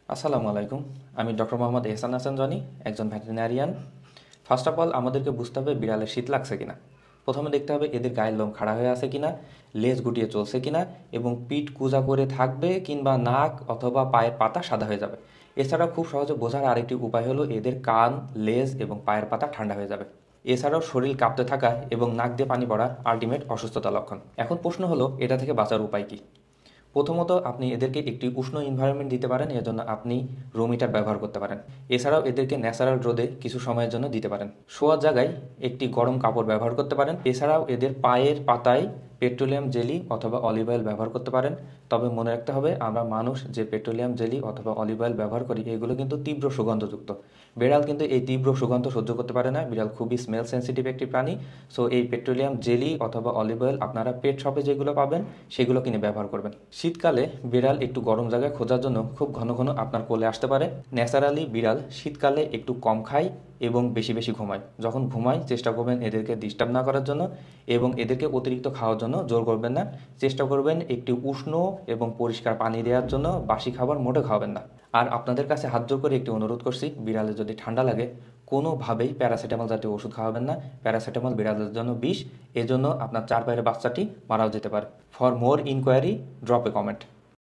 আসসালামু আলাইকুম। আমি ডক্টর মোহাম্মদ এহসান হাসান জনি, একজন ভেটেরিনারিয়ান। ফার্স্ট অফ অল আমাদেরকে বুঝতে হবে বিড়ালের শীত লাগছে কিনা। প্রথমে দেখতে হবে এদের গায়ের লোম খাড়া হয়ে আছে কিনা, লেজ গুটিয়ে চলছে কিনা, এবং পিঠ কুঁজা করে থাকবে কিংবা নাক অথবা পায়ের পাতা সাদা হয়ে যাবে। এছাড়াও খুব সহজে বোঝার আরেকটি উপায় হলো এদের কান, লেজ এবং পায়ের পাতা ঠান্ডা হয়ে যাবে। এছাড়াও শরীর কাঁপতে থাকা এবং নাক দিয়ে পানি পড়া আলটিমেট অসুস্থতার লক্ষণ। এখন প্রশ্ন হলো এটা থেকে বাঁচার উপায় কী। প্রথমত আপনি এদেরকে একটি উষ্ণ এনভায়রনমেন্ট দিতে পারেন, এজন্য আপনি রুম হিটার ব্যবহার করতে পারেন। এছাড়াও এদেরকে ন্যাচারাল রোদে কিছু সময়ের জন্য দিতে পারেন। শোয়ার জায়গায় একটি গরম কাপড় ব্যবহার করতে পারেন। এছাড়াও এদের পায়ের পাতায় পেট্রোলিয়াম জেলি অথবা অলিভ অয়েল ব্যবহার করতে পারেন। তবে মনে রাখতে হবে আমরা মানুষ যে পেট্রোলিয়াম জেলি অথবা অলিভ অয়েল ব্যবহার করি এগুলো কিন্তু তীব্র সুগন্ধযুক্ত। বিড়াল কিন্তু এই তীব্র সুগন্ধ সহ্য করতে পারে না, বিড়াল খুবই স্মেল সেন্সিটিভ একটি প্রাণী। সো এই পেট্রোলিয়াম জেলি অথবা অলিভ অয়েল আপনারা পেট শপে যেগুলো পাবেন সেগুলো কিনে ব্যবহার করবেন। শীতকালে বিড়াল একটু গরম জায়গায় খোঁজার জন্য খুব ঘন ঘন আপনার কোলে আসতে পারে। ন্যাচারালি বিড়াল শীতকালে একটু কম খায় এবং বেশি বেশি ঘুমায়। যখন ঘুমায় চেষ্টা করবেন এদেরকে ডিস্টার্ব না করার জন্য এবং এদেরকে অতিরিক্ত খাওয়ার জন্য জোর করবেন না। চেষ্টা করবেন একটি উষ্ণ এবং পরিষ্কার পানি দেওয়ার জন্য, বাসি খাবার মোটে খাওয়াবেন না। আর আপনাদের কাছে হাত জোর করে একটি অনুরোধ করছি, বিড়ালের যদি ঠান্ডা লাগে কোনোভাবেই প্যারাসিটামল জাতীয় ওষুধ খাওয়াবেন না। প্যারাসিটামল বিড়ালের জন্য বিষ, এজন্য আপনার 4 পায়ের বাচ্চাটি মারাও যেতে পারে। For more inquiry drop a comment.